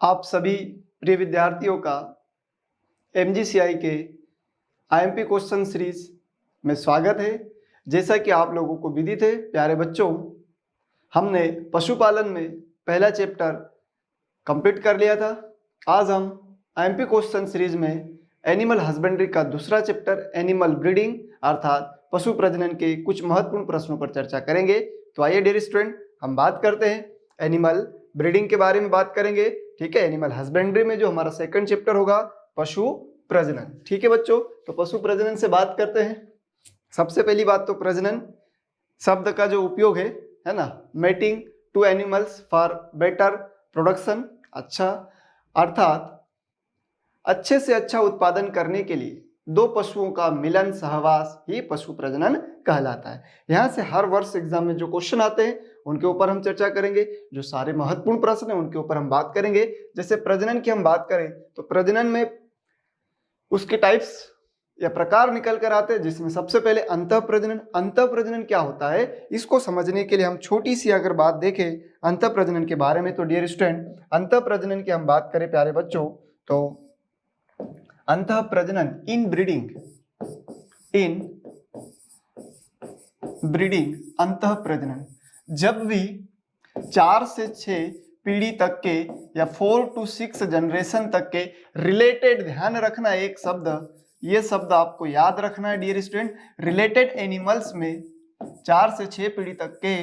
आप सभी प्रिय विद्यार्थियों का MGCI के IMP क्वेश्चन सीरीज में स्वागत है। जैसा कि आप लोगों को विदित है प्यारे बच्चों, हमने पशुपालन में पहला चैप्टर कंप्लीट कर लिया था। आज हम IMP क्वेश्चन सीरीज में एनिमल हस्बेंड्री का दूसरा चैप्टर एनिमल ब्रीडिंग अर्थात पशु प्रजनन के कुछ महत्वपूर्ण प्रश्नों पर चर्चा करेंगे। तो आइए डियर स्टूडेंट, हम बात करते हैं एनिमल ब्रीडिंग के बारे में बात करेंगे। ठीक है, एनिमल हस्बेंड्री में जो हमारा सेकंड चैप्टर होगा पशु प्रजनन। ठीक है बच्चों, तो पशु प्रजनन से बात करते हैं। सबसे पहली बात तो प्रजनन शब्द का जो उपयोग है ना, mating to animals for better production, अच्छा अर्थात अच्छे से अच्छा उत्पादन करने के लिए दो पशुओं का मिलन सहवास ही पशु प्रजनन कहलाता है। यहाँ से हर वर्ष एग्जाम में जो क्वेश्चन आते हैं उनके ऊपर हम चर्चा करेंगे। जो सारे महत्वपूर्ण प्रश्न हैं उनके ऊपर हम बात करेंगे। जैसे प्रजनन की हम बात करें तो प्रजनन में उसके टाइप्स या प्रकार निकल कर आते हैं, जिसमें सबसे पहले अंतः प्रजनन। अंतः प्रजनन क्या होता है, इसको समझने के लिए हम छोटी सी अगर बात देखें अंतः प्रजनन के बारे में, तो डियर स्टूडेंट अंतः प्रजनन की हम बात करें प्यारे बच्चों, तो अंतः प्रजनन इन ब्रीडिंग अंतः प्रजनन जब भी 4 से 6 पीढ़ी तक के या 4 to 6 जनरेशन तक के रिलेटेड, ध्यान रखना एक शब्द, ये शब्द आपको याद रखना है डियर स्टूडेंट। रिलेटेड एनिमल्स में 4 से 6 पीढ़ी तक के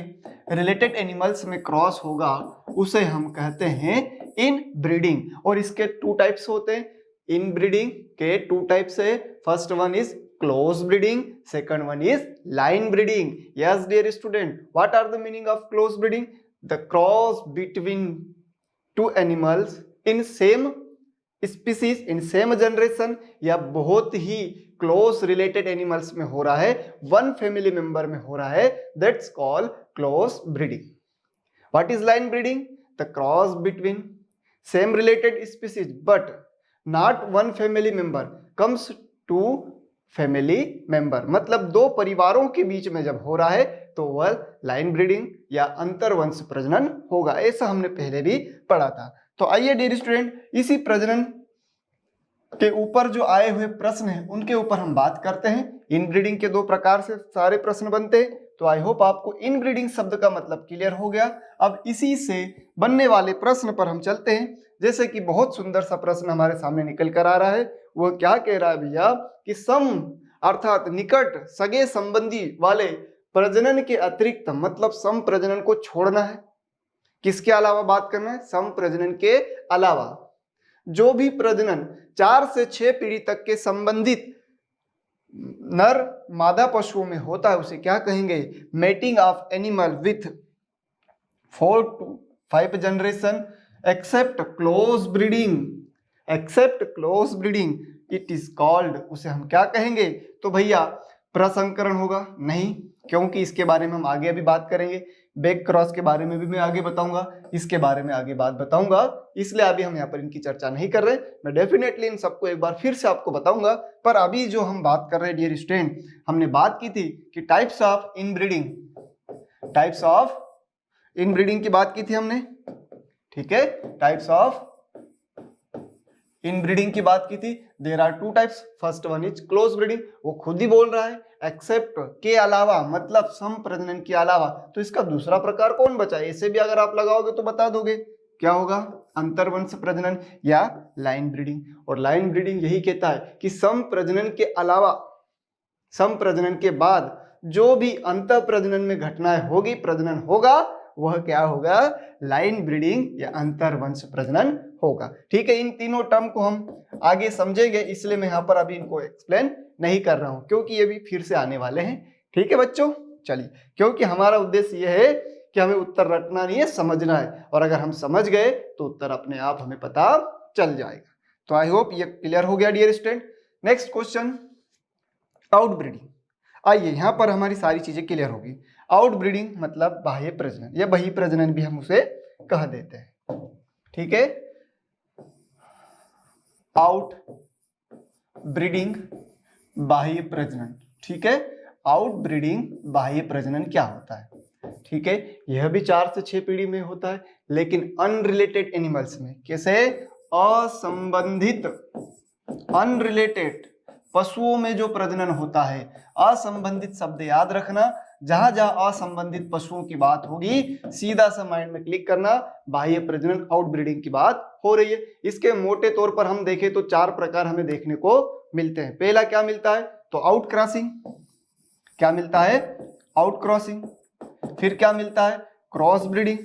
रिलेटेड एनिमल्स में क्रॉस होगा, उसे हम कहते हैं इन ब्रीडिंग। और इसके 2 टाइप्स होते हैं। इन ब्रीडिंग के 2 टाइप्स है। First one is close breeding, second one is line breeding. Yes dear student, what are the meaning of close breeding? The cross between 2 animals in same species in same generation, या बहुत ही close related animals में हो रहा है, one family member में हो रहा है, that's called close breeding. What is line breeding? The cross between same related species but not one family member comes to family member, मतलब 2 परिवारों के बीच में जब हो रहा है तो वह लाइन ब्रीडिंग या अंतरवंश प्रजनन होगा। ऐसा हमने पहले भी पढ़ा था। तो आइए डियर स्टूडेंट, इसी प्रजनन के ऊपर जो आए हुए प्रश्न हैं उनके ऊपर हम बात करते हैं। इनब्रीडिंग के 2 प्रकार से सारे प्रश्न बनते हैं। तो आई होप आपको इनब्रीडिंग शब्द का मतलब क्लियर हो गया। अब इसी से बनने वाले प्रश्न पर हम चलते हैं। जैसे कि बहुत सुंदर सा प्रश्न हमारे सामने निकल कर आ रहा है। वो क्या कह रहा है भैया कि सम अर्थात निकट सगे संबंधी वाले प्रजनन के अतिरिक्त, मतलब सम प्रजनन को छोड़ना है। किसके अलावा बात करना है? सम प्रजनन के अलावा जो भी प्रजनन 4 से 6 पीढ़ी तक के संबंधित नर मादा पशुओं में होता है उसे क्या कहेंगे? Mating of animal with 4 to 5 generation except close breeding it is called, उसे हम क्या कहेंगे? तो भैया प्रसंकरण होगा नहीं, क्योंकि इसके बारे में हम आगे अभी बात करेंगे। बैक क्रॉस के बारे में भी मैं आगे बताऊंगा, इसके बारे में आगे बात बताऊंगा, इसलिए अभी हम यहाँ पर इनकी चर्चा नहीं कर रहे। मैं डेफिनेटली इन सबको एक बार फिर से आपको बताऊंगा। पर अभी जो हम बात कर रहे हैं डियर स्टूडेंट, हमने बात की थी कि टाइप्स ऑफ इनब्रीडिंग की बात की थी हमने। ठीक है, टाइप्स ऑफ इनब्रीडिंग की बात की थी। There are 2 types. First one is close breeding, वो खुद ही बोल रहा है, एक्सेप्ट के अलावा, मतलब सम प्रजनन के अलावा। तो इसका दूसरा प्रकार कौन बचा? ऐसे भी अगर आप लगाओगे तो बता दोगे क्या होगा? अंतरवंश प्रजनन या लाइन ब्रीडिंग। और लाइन ब्रीडिंग यही कहता है कि सम प्रजनन के अलावा, सम प्रजनन के बाद जो भी अंतः प्रजनन में घटनाएं होगी, प्रजनन होगा, वह क्या होगा? लाइन ब्रीडिंग या अंतरवंश प्रजनन होगा। ठीक है, इन तीनों टर्म को हम आगे समझेंगे, इसलिए मैं यहाँ पर अभी इनको एक्सप्लेन नहीं कर रहा हूं, क्योंकि ये भी फिर से आने वाले हैं। ठीक है बच्चों, चलिए, क्योंकि हमारा उद्देश्य यह है कि हमें उत्तर रटना नहीं है, समझना है, और अगर हम समझ गए तो उत्तर अपने आप हमें पता चल जाएगा। तो आई होप ये क्लियर हो गया dear student. Next question, outbreeding. आइए, यहां पर हमारी सारी चीजें क्लियर होगी। आउटब्रीडिंग मतलब बाह्य प्रजनन या बहिः प्रजनन भी हम उसे कह देते हैं। ठीक है, आउट ब्रीडिंग बाह्य प्रजनन। ठीक है, आउट ब्रीडिंग बाह्य प्रजनन क्या होता है? ठीक है, यह भी 4 से 6 पीढ़ी में होता है, लेकिन अनरिलेटेड एनिमल्स में, कैसे, असंबंधित, अनरिलेटेड पशुओं में जो प्रजनन होता है, असंबंधित शब्द याद रखना, जहां जहां असंबंधित पशुओं की बात होगी सीधा सा माइंड में क्लिक करना, बाह्य प्रजनन आउटब्रीडिंग की बात हो रही है। इसके मोटे तौर पर हम देखें तो 4 प्रकार हमें देखने को मिलते हैं। पहला क्या मिलता है, तो आउट क्रॉसिंग, क्या मिलता है, आउट क्रॉसिंग। फिर क्या मिलता है, क्रॉस ब्रीडिंग।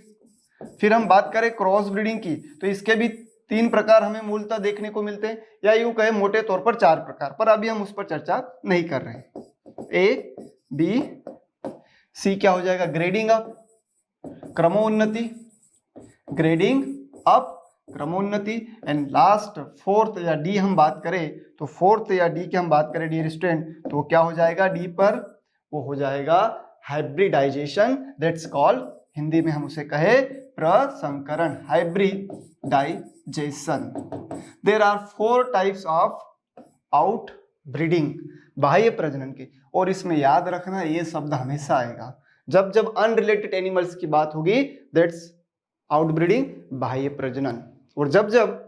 फिर हम बात करें क्रॉस ब्रीडिंग की, तो इसके भी 3 प्रकार हमें मूलतः देखने को मिलते हैं, या यूं कहे मोटे तौर पर 4 प्रकार, पर अभी हम उस पर चर्चा नहीं कर रहे हैं। ए, बी, सी क्या हो जाएगा, ग्रेडिंग अप, क्रमोन्नति, ग्रेडिंग अप, क्रमोन्नति, एंड लास्ट फोर्थ या डी हम बात करें तो फोर्थ या डी की हम बात करें डियर स्टूडेंट, तो क्या हो जाएगा डी पर, वो हो जाएगा हाइब्रिडाइजेशन, दैट्स कॉल्ड, हिंदी में हम उसे कहे प्रसंकरण, hybridisation. There are 4 types of out breeding, बाह्य प्रजनन की, और इसमें याद रखना ये शब्द हमेशा आएगा जब जब अनरिलेटेड एनिमल्स की बात होगी, दैट्स आउट ब्रीडिंग, बाह्य प्रजनन, और जब जब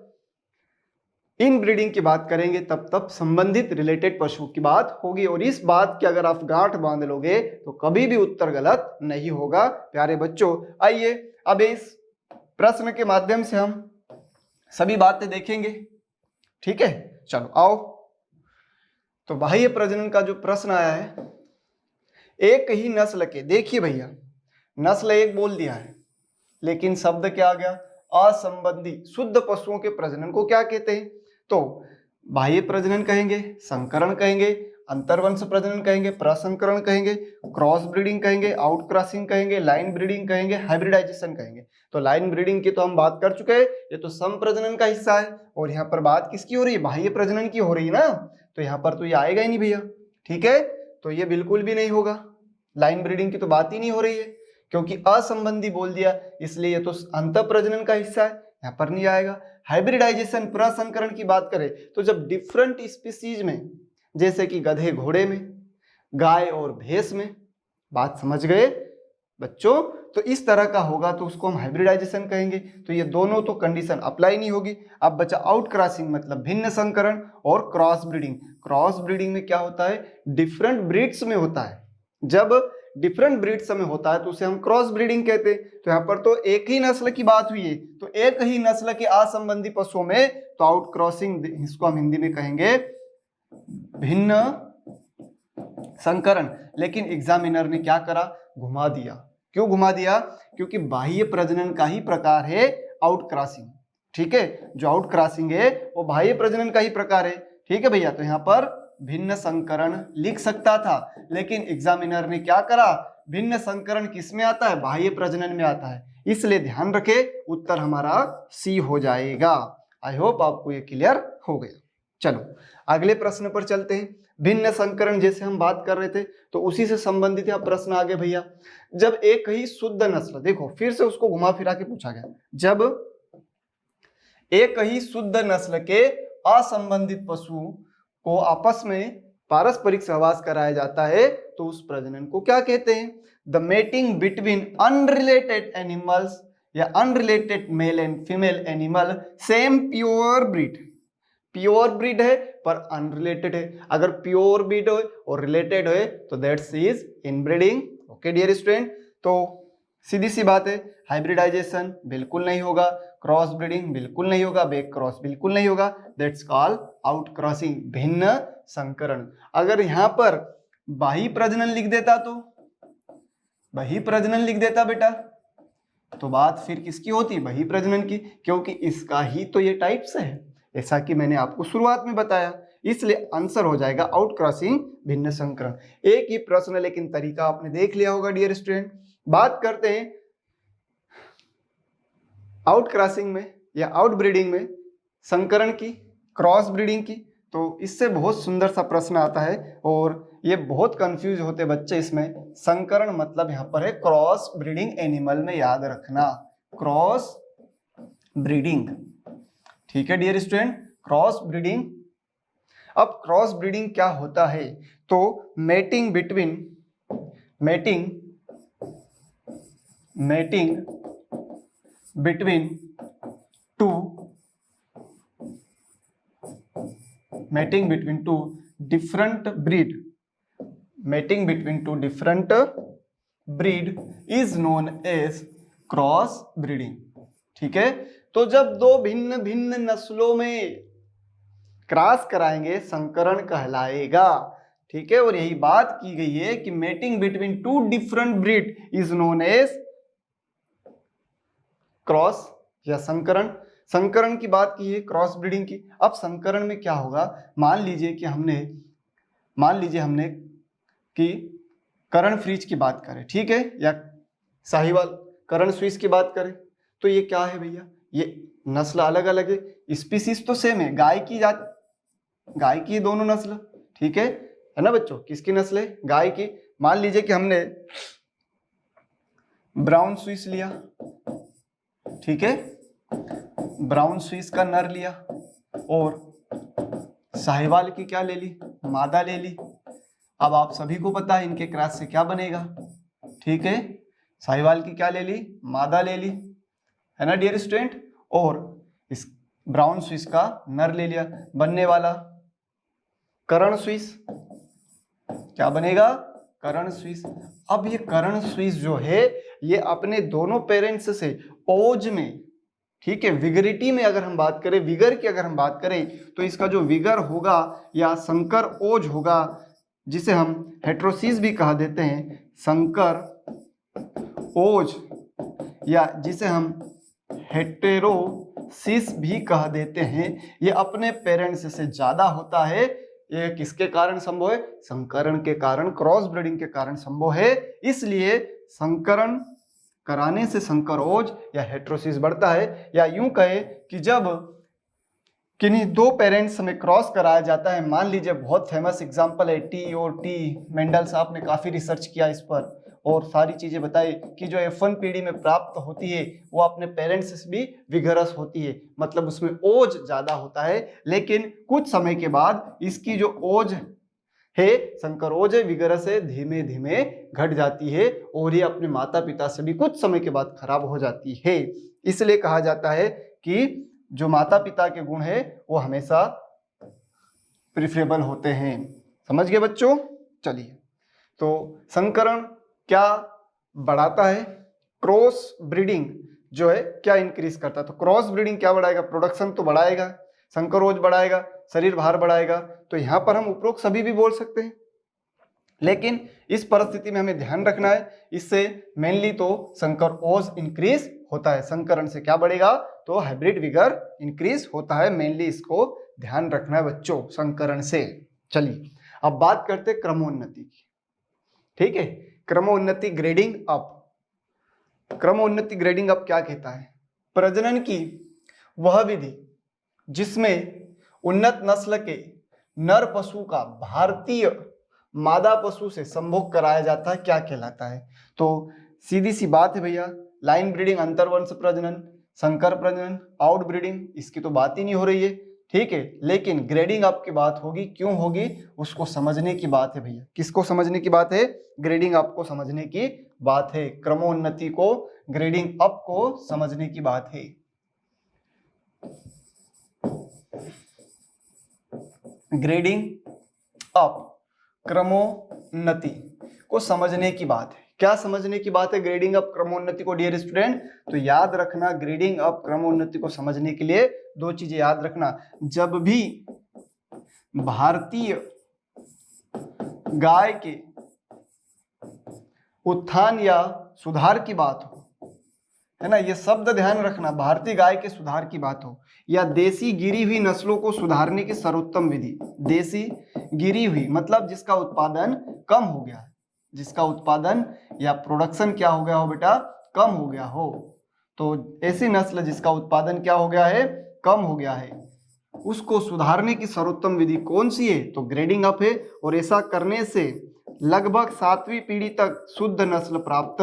इन ब्रीडिंग की बात करेंगे तब तब संबंधित रिलेटेड पशु की बात होगी। और इस बात की अगर आप गांठ बांध लोगे तो कभी भी उत्तर गलत नहीं होगा प्यारे बच्चों। आइए अब इस प्रश्न के माध्यम से हम सभी बातें देखेंगे, ठीक है, चलो आओ। तो बाह्य प्रजनन का जो प्रश्न आया है, एक ही नस्ल के, देखिए भैया नस्ल एक बोल दिया है, लेकिन शब्द क्या आ गया, असंबंधी शुद्ध पशुओं के प्रजनन को क्या कहते हैं, तो बाह्य प्रजनन कहेंगे, संकरण कहेंगे, अंतर्वंश प्रजनन कहेंगे, प्रसंकरण कहेंगे, क्रॉस ब्रीडिंग कहेंगे, आउट क्रॉसिंग कहेंगे, लाइन ब्रीडिंग कहेंगे, हाइब्रिडाइजेशन कहेंगे। तो लाइन ब्रीडिंग की तो हम बात कर चुके हैं, ये तो संप्रजनन का हिस्सा है, और यहाँ पर बात किसकी हो रही है, बाह्य प्रजनन की हो रही है ना, तो यहाँ पर तो ये आएगा ही नहीं भैया, ठीक है, तो ये बिल्कुल भी नहीं होगा, लाइन ब्रीडिंग की तो बात ही नहीं हो रही है, क्योंकि असंबंधी बोल दिया, इसलिए ये तो अंत प्रजनन का हिस्सा है, यहाँ पर नहीं आएगा। हाइब्रिडाइजेशन, प्रसंकरण की बात करें तो जब डिफरेंट स्पीसीज में, जैसे कि गधे घोड़े में, गाय और भैंस में, बात समझ गए बच्चों, तो इस तरह का होगा तो उसको हम हाइब्रिडाइजेशन कहेंगे। तो ये दोनों तो कंडीशन अप्लाई नहीं होगी। अब बचा आउट क्रॉसिंग, मतलब भिन्न संकरण, और क्रॉस ब्रीडिंग। क्रॉस ब्रीडिंग में क्या होता है, डिफरेंट ब्रीड्स में होता है, जब डिफरेंट ब्रीड्स में होता है तो उसे हम क्रॉस ब्रीडिंग कहते हैं। तो यहाँ पर तो एक ही नस्ल की बात हुई है, तो एक ही नस्ल के असंबंधी पशुओं में तो आउट क्रॉसिंग, इसको हम हिंदी में कहेंगे भिन्न संकरण। लेकिन एग्जामिनर ने क्या करा, घुमा दिया। क्यों घुमा दिया, क्योंकि बाह्य प्रजनन का ही प्रकार है आउट क्रॉसिंग, ठीक है, जो आउट क्रॉसिंग है वो बाह्य प्रजनन का ही प्रकार है, ठीक है भैया। तो यहाँ पर भिन्न संकरण लिख सकता था, लेकिन एग्जामिनर ने क्या करा, भिन्न संकरण किस में आता है, बाह्य प्रजनन में आता है, इसलिए ध्यान रखे उत्तर हमारा सी हो जाएगा। आई होप आपको ये क्लियर हो गया। चलो अगले प्रश्न पर चलते हैं। भिन्न संकरण जैसे हम बात कर रहे थे तो उसी से संबंधित यह प्रश्न आगे भैया, जब एक ही शुद्ध नस्ल, देखो फिर से उसको घुमा फिरा के पूछा गया, जब एक ही शुद्ध नस्ल के असंबंधित पशु को आपस में पारस्परिक सहवास कराया जाता है तो उस प्रजनन को क्या कहते हैं, the mating between unrelated animals या unrelated male and female animal same pure breed. Pure breed है पर अनरिलेटेड है, अगर प्योर ब्रीड हो और रिलेटेड है तो that's is inbreeding. Okay dear student, तो सीधी सी बात है, हाइब्रिडाइजेशन बिल्कुल नहीं होगा, क्रॉस ब्रीडिंग बिल्कुल नहीं होगा, बैक क्रॉस बिल्कुल नहीं होगा, दैट्स कॉल्ड आउट क्रॉसिंग, भिन्न संकरण। अगर यहां पर बाह्य प्रजनन लिख देता तो बाह्य प्रजनन लिख देता बेटा, तो बात फिर किसकी होती, बाह्य प्रजनन की, क्योंकि इसका ही तो ये टाइप्स है, ऐसा कि मैंने आपको शुरुआत में बताया, इसलिए आंसर हो जाएगा आउट क्रॉसिंग, भिन्न संकरण। एक ही प्रश्न लेकिन तरीका आपने देख लिया होगा डियर स्टूडेंट। बात करते हैं आउट क्रॉसिंग में या आउट ब्रीडिंग में संकरण की, क्रॉस ब्रीडिंग की, तो इससे बहुत सुंदर सा प्रश्न आता है और ये बहुत कंफ्यूज होते बच्चे इसमें। संकरण मतलब यहाँ पर है क्रॉस ब्रीडिंग एनिमल में, याद रखना क्रॉस ब्रीडिंग, ठीक है डियर स्टूडेंट, क्रॉस ब्रीडिंग। अब क्रॉस ब्रीडिंग क्या होता है, तो mating mating between two different breed, mating between two different breed is known as cross breeding. ठीक है, तो जब दो भिन्न भिन्न नस्लों में क्रॉस कराएंगे संकरण कहलाएगा। ठीक है, और यही बात की गई है कि mating between two different breed is known as cross या संकरण। संकरण की बात की है, क्रॉस ब्रीडिंग की। अब संकरण में क्या होगा, मान लीजिए हमने कि करण फ्रीज की बात करें, ठीक है, या साहिवाल करण स्विस की बात करें, तो ये क्या है भैया, ये नस्ल अलग अलग है, स्पीसीज तो सेम है, गाय की दोनों नस्ल। ठीक है ना बच्चों, किसकी नस्ल है, गाय की। मान लीजिए कि हमने ब्राउन स्विस लिया, ठीक है, ब्राउन स्विस का नर लिया और साहिवाल की क्या ले ली, मादा ले ली। अब आप सभी को पता है इनके क्रॉस से क्या बनेगा, ठीक है, साहिवाल की क्या ले ली, मादा ले ली, है ना डियर स्टूडेंट, और इस ब्राउन स्विस का नर ले लिया, बनने वाला करण स्विस, क्या बनेगा, करण स्विस। अब ये करण स्विस जो है ये अपने दोनों पेरेंट्स से ओज में, ठीक है, विगरिटी में अगर हम बात करें, विगर की अगर हम बात करें, तो इसका जो विगर होगा या संकर ओज होगा, जिसे हम हेट्रोसिस भी कह देते हैं, संकर ओज, या जिसे हम हेटेरोसिस भी कह देते हैं, ये अपने पेरेंट्स से ज्यादा होता है। ये किसके कारण संभव है, संकरण के कारण, क्रॉस ब्रीडिंग के कारण संभव है। इसलिए संकरण कराने से संकर ओज या हेट्रोसिस बढ़ता है। या यूं कहे कि जब किन्हीं दो पेरेंट्स में क्रॉस कराया जाता है, मान लीजिए बहुत फेमस एग्जांपल है टी और टी, मेंडल साहब ने काफी रिसर्च किया इस पर और सारी चीजें बताई कि जो F1 पीढ़ी में प्राप्त होती है वो अपने पेरेंट्स से भी विगरस होती है, मतलब उसमें ओज ज्यादा होता है, लेकिन कुछ समय के बाद इसकी जो ओज है, संकर ओज है, विगरस है, धीमे धीमे घट जाती है और ये अपने माता पिता से भी कुछ समय के बाद खराब हो जाती है। इसलिए कहा जाता है कि जो माता पिता के गुण है वो हमेशा प्रिफरेबल होते हैं। समझ गए बच्चों, चलिए, तो संकरण क्या बढ़ाता है, क्रॉस ब्रीडिंग जो है क्या इंक्रीज करता है। तो क्रॉस ब्रीडिंग क्या बढ़ाएगा, प्रोडक्शन तो बढ़ाएगा, संकरोज बढ़ाएगा, शरीर भार बढ़ाएगा। तो यहां पर हम उपरोक्त सभी भी बोल सकते हैं, लेकिन इस परिस्थिति में हमें ध्यान रखना है, इससे मेनली तो संकर ओज इंक्रीज होता है। संकरण से क्या बढ़ेगा, तो हाइब्रिड विगर इंक्रीज होता है, मेनली इसको ध्यान रखना है बच्चों, संकरण से। चलिए अब बात करते हैं क्रमोन्नति की। ठीक है, क्रमोन्नति ग्रेडिंग अप। क्रमोन्नति ग्रेडिंग अप क्या कहता है, प्रजनन की वह विधि जिसमें उन्नत नस्ल के नर पशु का भारतीय मादा पशु से संभोग कराया जाता है, क्या कहलाता है। तो सीधी सी बात है भैया, लाइन ब्रीडिंग, अंतरवंश प्रजनन, संकर प्रजनन, आउट ब्रीडिंग, इसकी तो बात ही नहीं हो रही है। ठीक है, लेकिन ग्रेडिंग अप की बात होगी, क्यों होगी उसको समझने की बात है भैया। किसको समझने की बात है, ग्रेडिंग अप को समझने की बात है, क्रमोन्नति को, ग्रेडिंग अप को समझने की बात है। ग्रेडिंग अप, क्रमोन्नति को समझने की बात है। क्या समझने की बात है ग्रेडिंग अप क्रमोन्नति को डियर स्टूडेंट, तो याद रखना ग्रेडिंग अप क्रमोन्नति को समझने के लिए दो चीजें याद रखना। जब भी भारतीय गाय के उत्थान या सुधार की बात हो, है ना, ये शब्द ध्यान रखना, भारतीय गाय के सुधार की बात हो या देसी गिरी हुई नस्लों को सुधारने की सर्वोत्तम विधि, देसी गिरी हुई मतलब जिसका उत्पादन कम हो गया है, जिसका उत्पादन या प्रोडक्शन क्या हो गया हो बेटा, कम हो गया हो, तो ऐसी नस्ल जिसका उत्पादन क्या हो गया है, कम हो गया है, उसको सुधारने की सर्वोत्तम विधि कौन सी है, तो ग्रेडिंग अप है। और ऐसा करने से लगभग 7वीं पीढ़ी तक शुद्ध नस्ल प्राप्त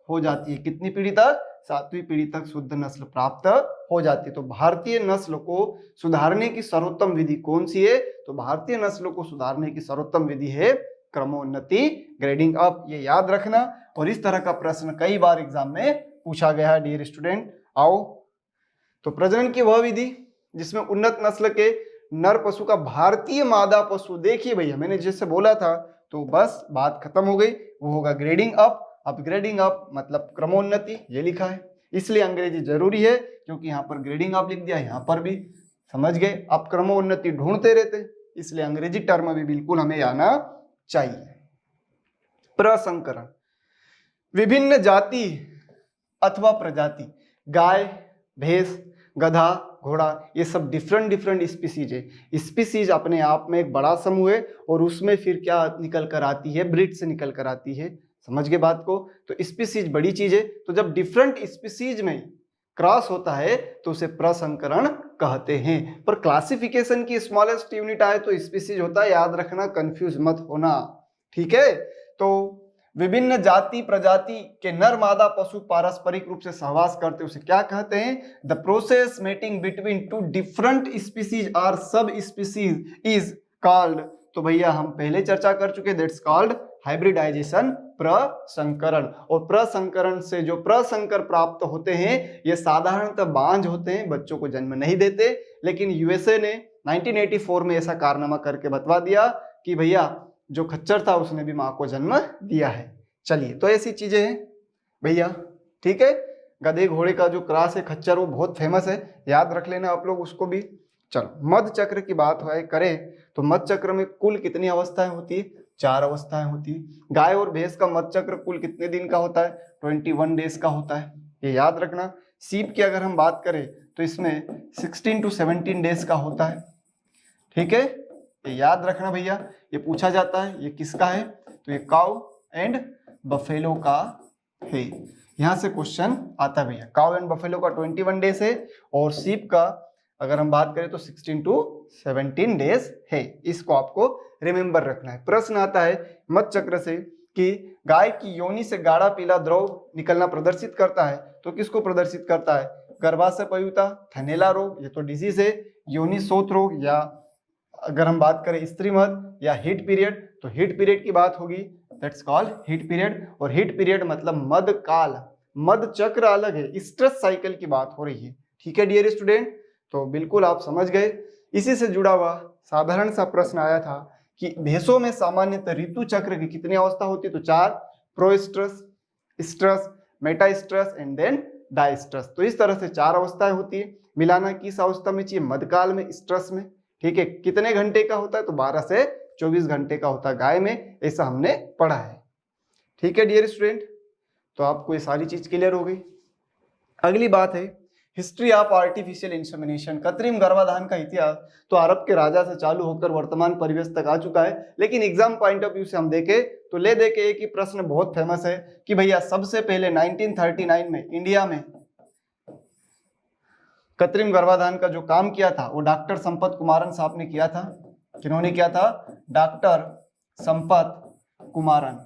हो जाती है। कितनी पीढ़ी तक, 7वीं पीढ़ी तक शुद्ध नस्ल प्राप्त हो जाती है। तो भारतीय नस्ल को सुधारने की सर्वोत्तम विधि कौन सी है, तो भारतीय नस्लों को सुधारने की सर्वोत्तम विधि है क्रमोन्नति, ग्रेडिंग अप, ये याद रखना। और इस तरह का प्रश्न कई बार एग्जाम में पूछा गया है डियर स्टूडेंट। आओ, तो प्रजनन की वह विधि जिसमें उन्नत नस्ल के नर पशु का भारतीय मादा पशु, देखिए भैया मैंने जैसे बोला था तो बस बात खत्म हो गई, वो होगा ग्रेडिंग अप। अब ग्रेडिंग अप मतलब क्रमोन्नति, ये लिखा है, इसलिए अंग्रेजी जरूरी है क्योंकि यहाँ पर ग्रेडिंग अप लिख दिया, यहाँ पर भी, समझ गए। अब क्रमोन्नति ढूंढते रहते, इसलिए अंग्रेजी टर्म भी बिल्कुल हमें आना चाहिए। प्रसंकरण, विभिन्न जाति अथवा प्रजाति, गाय, भैंस, गधा, घोड़ा, ये सब डिफरेंट डिफरेंट स्पीसीज है। स्पीसीज अपने आप में एक बड़ा समूह है और उसमें फिर क्या निकल कर आती है, ब्रीड से निकल कर आती है, समझ गए बात को। तो स्पीसीज बड़ी चीज है, तो जब डिफरेंट स्पीसीज में क्रॉस होता है तो उसे प्रसंकरण कहते हैं। पर क्लासिफिकेशन की स्मॉलेस्ट यूनिट आए तो स्पीसीज होता है, याद रखना, कंफ्यूज मत होना, ठीक है। तो विभिन्न जाति प्रजाति के नर मादा पशु पारस्परिक रूप से सहवास करते उसे क्या कहते हैं? The process mating between two different species और सब स्पीसीज इज कॉल्ड, तो भैया हम पहले चर्चा कर चुके, दैट्स कॉल्ड हाइब्रिडाइजेशन, प्रसंकरण। और प्रसंकरण से जो प्रसंकर प्राप्त होते हैं ये साधारणतः बांझ होते हैं, बच्चों को जन्म नहीं देते। लेकिन यूएसए ने 1984 में ऐसा कारनामा करके बतवा दिया कि भैया जो खच्चर था उसने भी मां को जन्म दिया है। चलिए, तो ऐसी चीजें हैं भैया, ठीक है। गधे घोड़े का जो क्रॉस है खच्चर, वो बहुत फेमस है, याद रख लेना आप लोग उसको भी। चलो, मध चक्र की बात करें तो मध चक्र में कुल कितनी अवस्थाएं होती है? 4 अवस्थाएं होती है। गाय और भैंस का मध चक्र कुल कितने दिन का होता है? 21 डेज का होता है, ये याद रखना। सीप की अगर हम बात करें तो इसमें 16 to 17 डेज का होता है, ठीक है, ये याद रखना भैया। ये पूछा जाता है ये किसका है, तो ये काउ एंड बफेलो का है, यहां से क्वेश्चन आता है भैया। काउ एंड बफेलो का 21 डेज है और सीप का अगर हम बात करें तो 16 to 17 डेज है, इसको आपको रिमेंबर रखना है। प्रश्न आता है मध चक्र से कि गाय की योनि से गाढ़ा पीला द्रव निकलना प्रदर्शित करता है, तो किसको प्रदर्शित करता है? गर्भाशय पयुता, थैलेला रोग, ये तो डिजीज है, योनि शोथ रोग, या अगर हम बात करें स्त्री मध, या हीट पीरियड, तो हीट पीरियड की बात होगी, दैट्स कॉल्ड हीट पीरियड। और हीट पीरियड मतलब मध काल, मध चक्र अलग है, स्ट्रेस साइकिल की बात हो रही है, ठीक है डियर स्टूडेंट। तो बिल्कुल आप समझ गए। इसी से जुड़ा हुआ साधारण सा प्रश्न आया था कि भैंसों में सामान्यतः ऋतु चक्र की कितनी अवस्था होती है? तो 4, प्रोस्ट्रस, स्ट्रस, मेटास्ट्रस एंड देन डाइस्ट्रस। तो इस तरह से 4 अवस्थाएं होती है। मिलाना किस अवस्था में चाहिए? मध्यकाल में, स्ट्रस में, ठीक है। कितने घंटे का होता है? तो 12 से 24 घंटे का होता है गाय में, ऐसा हमने पढ़ा है, ठीक है डियर स्टूडेंट। तो आपको ये सारी चीज क्लियर हो गई। अगली बात है हिस्ट्री ऑफ आर्टिफिशियल इंसेमिनेशन, कृत्रिम गर्भाधान का इतिहास। तो अरब के राजा से चालू होकर वर्तमान परिवेश तक आ चुका है, लेकिन एग्जाम पॉइंट ऑफ व्यू से हम देखें तो ले दे के एक ही प्रश्न बहुत फेमस है कि भैया सबसे पहले 1939 में इंडिया में कृत्रिम गर्भाधान का जो काम किया था वो डॉक्टर संपत कुमारन साहब ने किया था। किन्होंने किया था? डॉक्टर संपत कुमारन,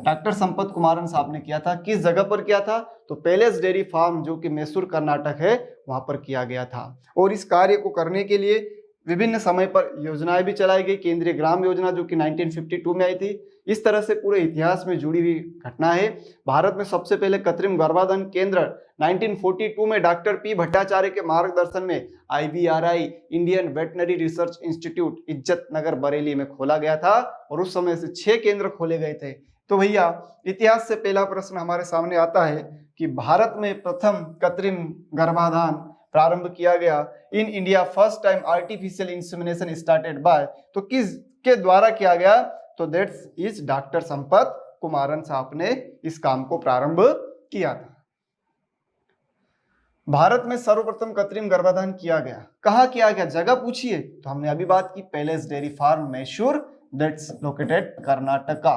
डॉक्टर संपत कुमारन साहब ने किया था। किस जगह पर किया था? तो पैलेस डेयरी फार्म जो कि मैसूर कर्नाटक है, वहां पर किया गया था। और इस कार्य को करने के लिए विभिन्न समय पर योजनाएं भी चलाई गई। केंद्रीय ग्राम योजना जो कि 1952 में आई थी। इस तरह से पूरे इतिहास में जुड़ी हुई घटना है। भारत में सबसे पहले कृत्रिम गर्भाधान केंद्र 1942 में डॉक्टर पी भट्टाचार्य के मार्गदर्शन में IVRI, Indian veterinary research institute, इज्जत नगर बरेली में खोला गया था और उस समय से 6 केंद्र खोले गए थे। तो भैया इतिहास से पहला प्रश्न हमारे सामने आता है कि भारत में प्रथम कृत्रिम गर्भाधान प्रारंभ किया गया in India, first time artificial insemination started by, तो किस के द्वारा किया गया? तो that's is doctor Sampath Kumaran साहब ने इस काम को प्रारंभ किया था। भारत में सर्वप्रथम कृत्रिम गर्भाधान किया गया, कहाँ किया गया? जगह पूछिए तो हमने अभी बात की palace dairy farm Mysore, that's located Karnataka,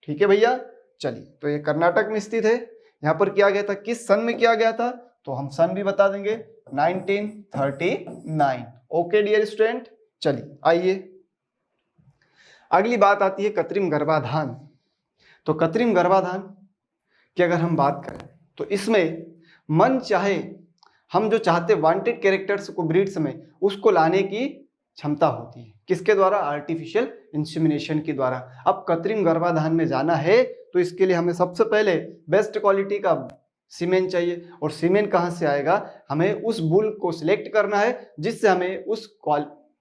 ठीक है भैया। चलिए, तो ये कर्नाटक में स्थित है, यहाँ पर किया गया था। किस सन में किया गया था? तो हम सन भी बता देंगे, 1939। ओके डियर स्टूडेंट, चलिए आइए अगली बात आती है कृत्रिम गर्भाधान। तो कृत्रिम गर्भाधान की अगर हम बात करें तो इसमें मन चाहे हम जो चाहते वांटेड कैरेक्टर्स को ब्रीड्स में उसको लाने की क्षमता होती है। किसके द्वारा? आर्टिफिशियल इंसेमिनेशन के द्वारा। अब कृत्रिम गर्भाधान में जाना है तो इसके लिए हमें सबसे पहले बेस्ट क्वालिटी का सीमेन चाहिए, और सीमेन कहाँ से आएगा? हमें उस बुल को सिलेक्ट करना है जिससे हमें उस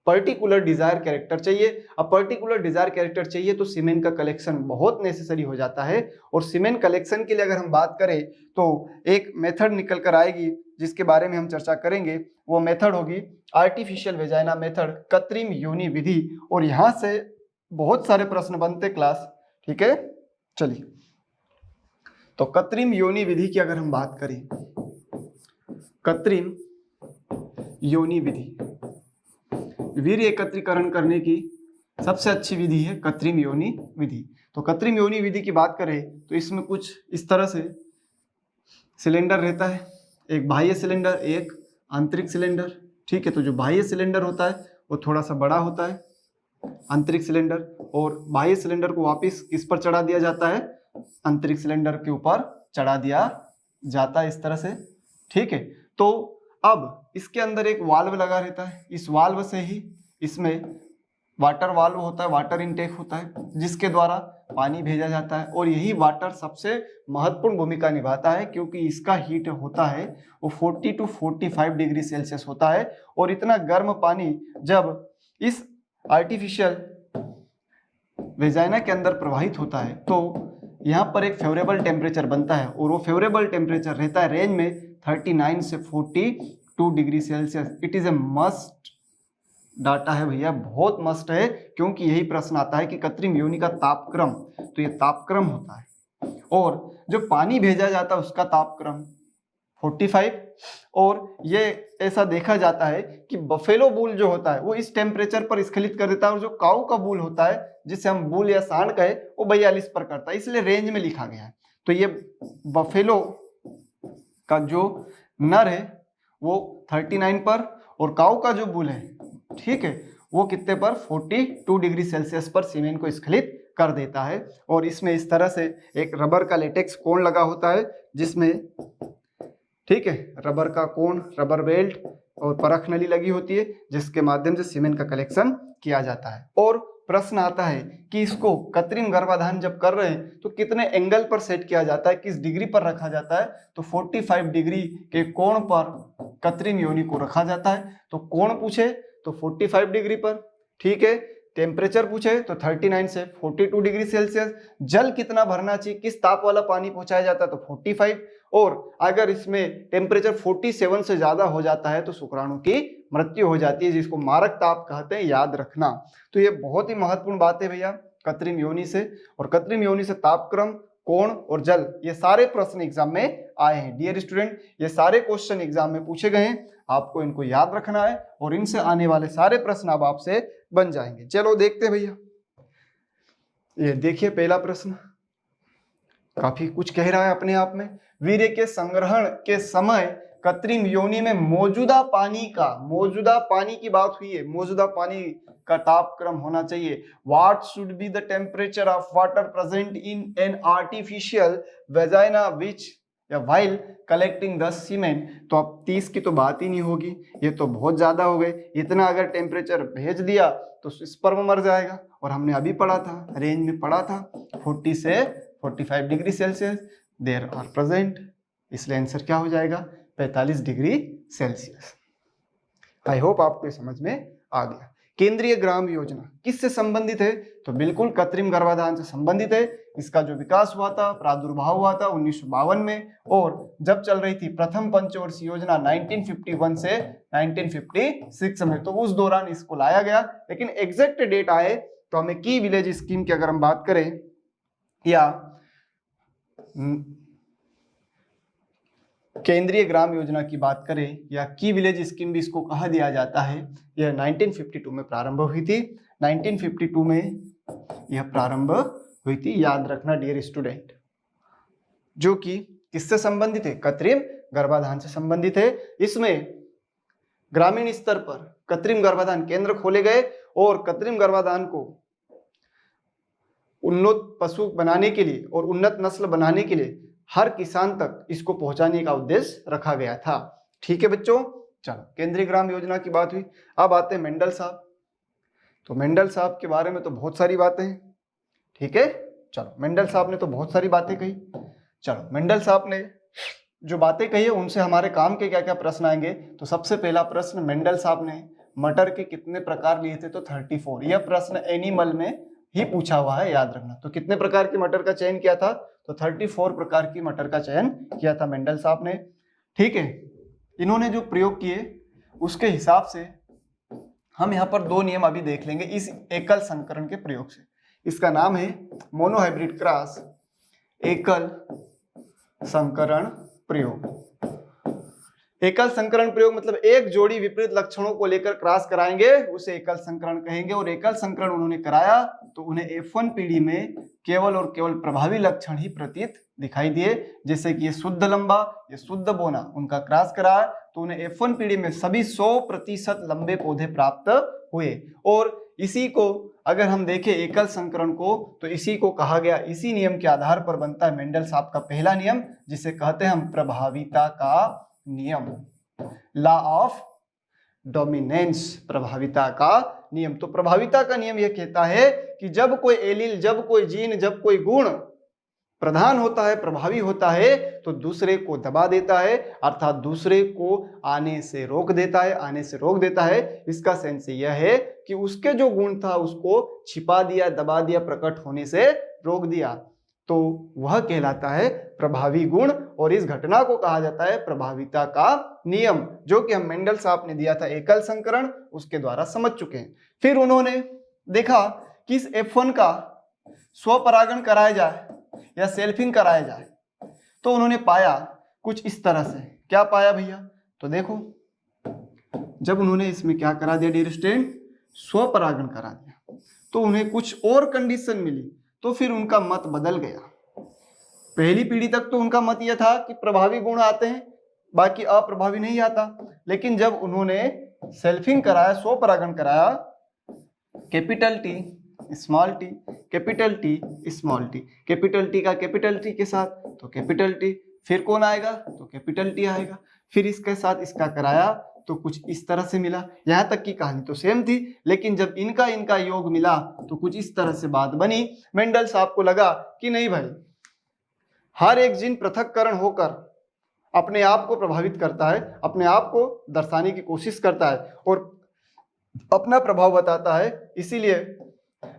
पर्टिकुलर डिजायर कैरेक्टर चाहिए। अब पर्टिकुलर डिजायर कैरेक्टर चाहिए तो सीमेन का कलेक्शन बहुत नेसेसरी हो जाता है। और सीमेन कलेक्शन के लिए अगर हम बात करें तो एक मेथड निकल कर आएगी जिसके बारे में हम चर्चा करेंगे। वो मेथड होगी आर्टिफिशियल वेजाइना मेथड, कृत्रिम योनि विधि। और यहां से बहुत सारे प्रश्न बनते क्लास, ठीक है। चलिए, तो कृत्रिम योनि विधि की अगर हम बात करें, कृत्रिम योनि विधि, वीर्य एकत्रीकरण करने की सबसे अच्छी विधि है कृत्रिम योनि विधि। तो कृत्रिम योनि विधि की बात करें तो इसमें कुछ इस तरह से सिलेंडर रहता है, एक बाह्य सिलेंडर, एक आंतरिक सिलेंडर, ठीक है। तो जो बाह्य सिलेंडर होता है वो थोड़ा सा बड़ा होता है, आंतरिक सिलेंडर, और बाह्य सिलेंडर को वापस किस पर चढ़ा दिया जाता है? आंतरिक सिलेंडर के ऊपर चढ़ा दिया जाता है, इस तरह से, ठीक है। तो अब इसके अंदर एक वाल्व लगा रहता है, इस वाल्व से ही इसमें वाटर वाल्व होता है, वाटर इनटेक होता है जिसके द्वारा पानी भेजा जाता है। और यही वाटर सबसे महत्वपूर्ण भूमिका निभाता है क्योंकि इसका हीट होता है वो 40 to 45 डिग्री सेल्सियस होता है। और इतना गर्म पानी जब इस आर्टिफिशियल वेजाइना के अंदर प्रवाहित होता है तो यहाँ पर एक फेवरेबल टेम्परेचर बनता है, और वो फेवरेबल टेम्परेचर रहता है रेंज में 39 से 42 degree Celsius. It is a must data है भैया, बहुत मस्ट है, क्योंकि यही प्रश्न आता है कि कृत्रिम योनि का तापक्रम, तो ये तापक्रम होता है, और जो पानी भेजा जाता है उसका तापक्रम 45। और ये ऐसा देखा जाता है कि बफेलो बूल जो होता है वो इस टेम्परेचर पर स्खलित कर देता है, और जो काऊ का बूल होता है जिसे हम बूल या सांड कहे वो 42 पर करता है, इसलिए रेंज में लिखा गया है। तो ये बफेलो का जो नर है वो 39 पर, और काऊ का जो बूल है, ठीक है, वो कितने पर? 42 डिग्री सेल्सियस पर सीमेन को स्खलित कर देता है। और इसमें इस तरह से एक रबर का लेटेक्स कोन लगा होता है जिसमें, ठीक है, रबर का कोन, रबर बेल्ट और परख नली लगी होती है जिसके माध्यम से सीमेन का कलेक्शन किया जाता है। और प्रश्न आता है कि इसको कृत्रिम गर्भाधान जब कर रहे हैं तो कितने एंगल पर सेट किया जाता है, किस डिग्री पर रखा जाता है? तो 45 डिग्री के कोण पर कृत्रिम योनि को रखा जाता है। तो कोण पूछे तो 45 डिग्री पर, ठीक है। टेम्परेचर पूछे तो 39 से 42 डिग्री सेल्सियस। जल कितना भरना चाहिए, किस ताप वाला पानी पहुंचाया जाता है? तो 45। और अगर इसमें टेम्परेचर 47 से ज्यादा हो जाता है तो शुक्राणु की मृत्यु हो जाती है, जिसको मारक ताप कहते हैं, याद रखना। तो ये बहुत ही महत्वपूर्ण बात है भैया कृत्रिम योनि से। और कृत्रिम योनि से तापक्रम, कोण और जल, ये सारे प्रश्न एग्जाम में आए हैं डियर स्टूडेंट। ये सारे क्वेश्चन एग्जाम में पूछे गए हैं, आपको इनको याद रखना है और इनसे आने वाले सारे प्रश्न अब आपसे बन जाएंगे। चलो देखते हैं भैया, ये देखिए पहला प्रश्न काफी कुछ कह रहा है अपने आप में। वीर्य के संग्रहण के समय कृत्रिम योनि में मौजूदा पानी की बात हुई है, मौजूदा पानी का तापक्रम होना चाहिए। What should be the temperature of water present in an artificial vagina which या व्हाइल कलेक्टिंग द सीमेन? तो अब 30 की तो बात ही नहीं होगी, ये तो बहुत ज्यादा हो गए। इतना अगर टेम्परेचर भेज दिया तो स्पर्म मर जाएगा, और हमने अभी पढ़ा था, रेंज में पढ़ा था 40 से 45 degree Celsius there are present, इसलिए आंसर क्या हो जाएगा? 45 डिग्री सेल्सियस। आई होप आपको समझ में आ गया। केंद्रीय ग्राम योजना किससे संबंधित है? तो बिल्कुल कृत्रिम गर्भाधान से संबंधित है। इसका जो विकास हुआ था, प्रादुर्भाव हुआ था 1952 में, और जब चल रही थी प्रथम पंचवर्षीय योजना 1951 से 1956 में, तो उस दौरान इसको लाया गया। लेकिन एग्जैक्ट डेट आए तो हमें की विलेज स्कीम की अगर हम बात करें या केंद्रीय ग्राम योजना की बात करें या की विलेज स्कीम भी इसको कहा दिया जाता है, यह 1952 में प्रारंभ हुई थी। 1952 में यह प्रारंभ हुई थी, याद रखना डियर स्टूडेंट, जो कि किससे संबंधित है? कृत्रिम गर्भाधान से संबंधित है। इसमें ग्रामीण स्तर पर कृत्रिम गर्भाधान केंद्र खोले गए और कृत्रिम गर्भाधान को उन्नत पशु बनाने के लिए और उन्नत नस्ल बनाने के लिए हर किसान तक इसको पहुंचाने का उद्देश्य रखा गया था। ठीक है बच्चों, चलो केंद्रीय ग्राम योजना की बात हुई। अब आते हैं मेंडल साहब। तो मेंडल साहब के बारे में तो बहुत सारी बातें हैं, ठीक है। चलो, मेंडल साहब ने तो बहुत सारी बातें कही। चलो, मेंडल साहब ने जो बातें कही है उनसे हमारे काम के क्या क्या प्रश्न आएंगे। तो सबसे पहला प्रश्न, मेंडल साहब ने मटर के कितने प्रकार लिए थे? तो 34। यह प्रश्न एनिमल में ही पूछा हुआ है, याद रखना। तो कितने प्रकार की मटर का चयन किया था? तो 34 प्रकार की मटर का चयन किया था मेंडल साहब ने, ठीक है। इन्होंने जो प्रयोग किए उसके हिसाब से हम यहाँ पर दो नियम अभी देख लेंगे इस एकल संकरण के प्रयोग से। इसका नाम है मोनोहाइब्रिड क्रॉस एकल संकरण प्रयोग। एकल संकरण प्रयोग मतलब एक जोड़ी विपरीत लक्षणों को लेकर क्रॉस कराएंगे, उसे एकल संकरण कहेंगे। और एकल संकरण उन्होंने कराया तो उन्हें F1 पीढ़ी में केवल और केवल प्रभावी लक्षण ही प्रतीत दिखाई दिए, जैसे कि ये शुद्ध लंबा, ये शुद्ध बोना, उनका क्रॉस कराया तो उन्हें F1 पीढ़ी में सभी 100% लंबे पौधे प्राप्त हुए। और इसी को अगर हम देखें एकल संकरण को, तो इसी को कहा गया, इसी नियम के आधार पर बनता है मेंडल साहब का पहला नियम, जिसे कहते हैं हम प्रभाविता का नियम, लॉ ऑफ डोमिनेंस, प्रभाविता का नियम। तो प्रभाविता का नियम यह कहता है कि जब कोई एलील, जब कोई जीन, जब कोई गुण प्रधान होता है, प्रभावी होता है, तो दूसरे को दबा देता है, अर्थात दूसरे को आने से रोक देता है, आने से रोक देता है। इसका सेंस यह है कि उसके जो गुण था उसको छिपा दिया, दबा दिया, प्रकट होने से रोक दिया, तो वह कहलाता है प्रभावी गुण। और इस घटना को कहा जाता है प्रभाविता का नियम, जो कि हम मेंडल साहब ने दिया था एकल संकरण, उसके द्वारा समझ चुके हैं। फिर उन्होंने देखा कि इस F1 का स्वपरागण कराया जाए या सेल्फिंग कराया जाए, तो उन्होंने पाया कुछ इस तरह से। क्या पाया भैया? तो देखो, जब उन्होंने इसमें क्या करा दिया डियर स्टूडेंट, स्वपरागण करा दिया, तो उन्हें कुछ और कंडीशन मिली, तो फिर उनका मत बदल गया। पहली पीढ़ी तक तो उनका मत यह था कि प्रभावी गुण आते हैं, बाकी अप्रभावी नहीं आता। लेकिन जब उन्होंने सेल्फिंग कराया, स्वपरागण कराया, capital T small T, capital T small T, capital T का कैपिटल टी के साथ तो कैपिटल टी, फिर कौन आएगा? तो कैपिटल टी आएगा। फिर इसके साथ इसका कराया तो कुछ इस तरह से मिला। यहाँ तक की कहानी तो सेम थी, लेकिन जब इनका योग मिला तो कुछ इस तरह से बात बनी। मेंडल साहब को लगा कि नहीं भाई, हर एक जीन पृथक्करण होकर अपने आप को प्रभावित करता है, अपने आप को दर्शाने की कोशिश करता है और अपना प्रभाव बताता है। इसीलिए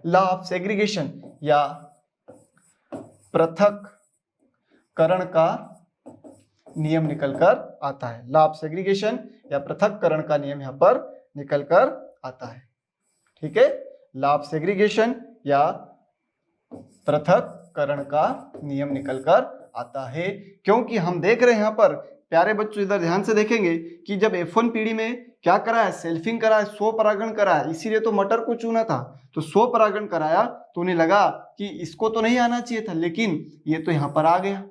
लॉ ऑफ सेग्रीगेशन या पृथक्करण का नियम निकलकर आता है। लॉ ऑफ सेग्रीगेशन या पृथक्करण का नियम यहां पर निकलकर आता है, ठीक है। लॉ ऑफ सेग्रीगेशन या पृथक्करण का नियम निकलकर आता है, क्योंकि हम देख रहे हैं यहाँ पर प्यारे बच्चों, इधर ध्यान से देखेंगे कि जब F1 पीढ़ी में क्या कराया, सेल्फिंग कराया, स्वपरागण कराया, इसीलिए तो मटर को चुना था। तो स्वपरागण कराया तो उन्हें लगा कि इसको तो नहीं आना चाहिए था, लेकिन ये तो यहाँ पर आ गया।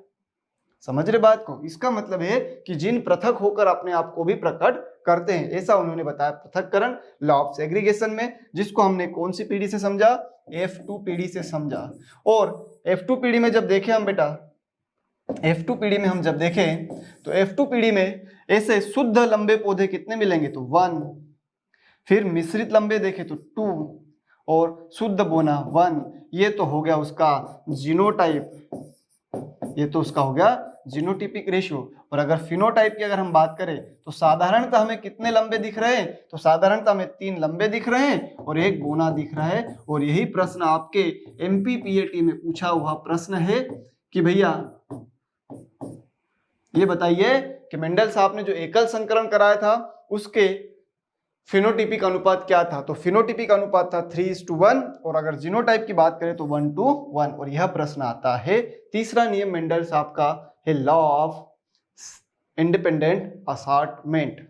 समझ रहे बात को? इसका मतलब है कि जिन पृथक होकर अपने आप को भी प्रकट करते हैं, ऐसा उन्होंने बताया पृथक्करण लॉ ऑफ सेग्रीगेशन में, जिसको हमने कौन सी पीढ़ी से समझा? F2 पीढ़ी से समझा। और F2 पीढ़ी में जब देखे हम बेटा, F2 पीढ़ी में हम जब देखें तो F2 पीढ़ी में ऐसे शुद्ध लंबे पौधे कितने मिलेंगे? तो 1। फिर मिश्रित लंबे देखे तो 2 और शुद्ध बोना 1। ये तो हो गया उसका जीनोटाइप, ये तो उसका हो गया जीनोटिपिक रेशियो। और अगर फिनोटाइप की अगर हम बात करें तो साधारणतः हमें कितने लंबे दिख रहे हैं? तो साधारणतः हमें 3 लंबे दिख रहे हैं और 1 बोना दिख रहा है। और यही प्रश्न आपके MPPAT में पूछा हुआ प्रश्न है कि भैया ये बताइए कि मेंडल साहब ने जो एकल संकरण कराया था उसके फिनोटिपिक अनुपात क्या था? तो फिनोटिपिक अनुपात था 3:1। और अगर जीनोटाइप की बात करें तो 1:1। और यह प्रश्न आता है। तीसरा नियम मेंडल साहब का है law of independent assortment.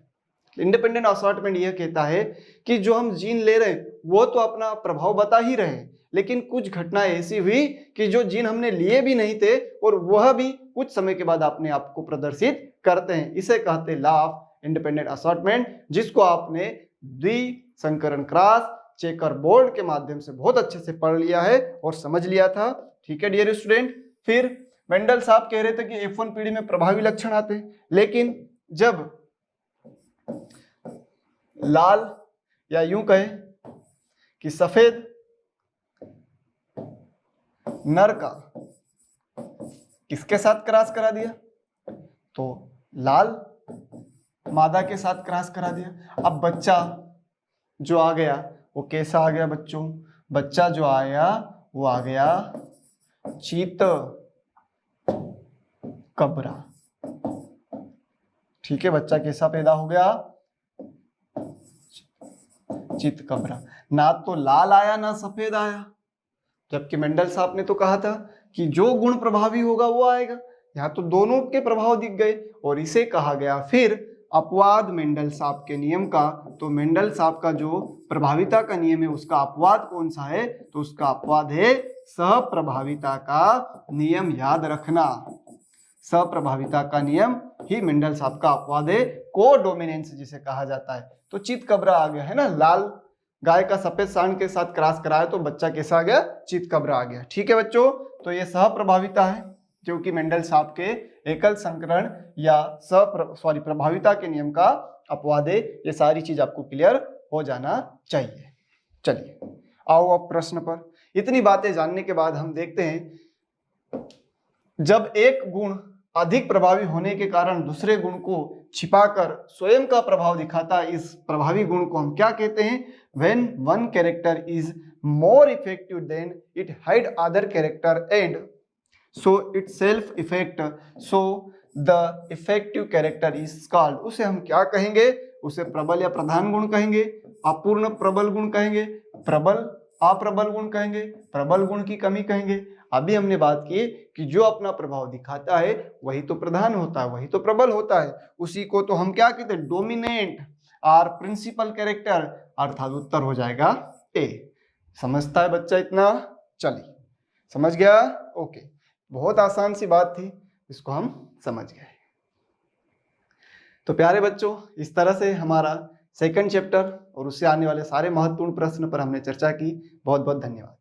Independent assortment यह कहता है कि जो हम जीन ले रहे हैं वो तो अपना प्रभाव बता ही रहे हैं, लेकिन कुछ घटनाएं ऐसी हुई कि जो जीन हमने लिए भी नहीं थे और वह भी कुछ समय के बाद अपने आप को प्रदर्शित करते हैं। इसे कहते हैं लॉ ऑफ इंडिपेंडेंट असॉर्टमेंट, जिसको आपने द्विसंकरण क्रॉस चेकर बोर्ड के माध्यम से बहुत अच्छे से पढ़ लिया है और समझ लिया था, ठीक है डियर स्टूडेंट। फिर मेंडल साहब कह रहे थे कि F1 पीढ़ी में प्रभावी लक्षण आते हैं, लेकिन जब लाल या यूं कहें कि सफेद नर का किसके साथ क्रॉस करा दिया, तो लाल मादा के साथ क्रॉस करा दिया। अब बच्चा जो आ गया वो कैसा आ गया बच्चों, बच्चा जो आया वो आ गया चीत कबरा। ठीक है, बच्चा कैसा पैदा हो गया, चित कबरा। ना तो लाल आया ना सफेद आया, जबकि मेंडल साहब ने तो कहा था कि जो गुण प्रभावी होगा वो आएगा। यहाँ तो दोनों के प्रभाव दिख गए और इसे कहा गया फिर अपवाद मेंडल साहब के नियम का। तो मेंडल साहब का जो प्रभाविता का नियम है उसका अपवाद कौन सा है, तो उसका अपवाद है सप्रभाविता का नियम। याद रखना, सप्रभाविता का नियम ही मेंडल साहब का अपवाद है, कोडोमिनेंस जिसे कहा जाता है। तो चित कबरा आ गया है ना, लाल गाय का सफेद सांड के साथ क्रॉस कराया तो बच्चा कैसा आ गया, चित कबरा आ गया। ठीक है बच्चों, तो ये सहप्रभाविता है क्योंकि मेंडल साहब के एकल संकरण या प्रभाविता के नियम का अपवाद है। ये सारी चीज आपको क्लियर हो जाना चाहिए। चलिए आओ अब प्रश्न पर। इतनी बातें जानने के बाद हम देखते हैं, जब एक गुण अधिक प्रभावी होने के कारण दूसरे गुण को छिपाकर स्वयं का प्रभाव दिखाता है, इस प्रभावी गुण को हम क्या कहते हैं, when one character is more effective than it hide other character and so its self effect, so the effective character is called, उसे हम क्या कहेंगे, उसे प्रबल या प्रधान गुण कहेंगे, अपूर्ण प्रबल गुण कहेंगे, प्रबल अप्रबल गुण कहेंगे, प्रबल गुण की कमी कहेंगे। अभी हमने बात की कि जो अपना प्रभाव दिखाता है वही तो प्रधान होता है, वही तो प्रबल होता है, उसी को तो हम क्या कहते हैं, डोमिनेंट और प्रिंसिपल कैरेक्टर, अर्थात उत्तर हो जाएगा ए। समझता है बच्चा इतना, चलिए समझ गया, ओके। बहुत आसान सी बात थी, इसको हम समझ गए। तो प्यारे बच्चों, इस तरह से हमारा सेकंड चैप्टर और उससे आने वाले सारे महत्वपूर्ण प्रश्न पर हमने चर्चा की। बहुत बहुत धन्यवाद।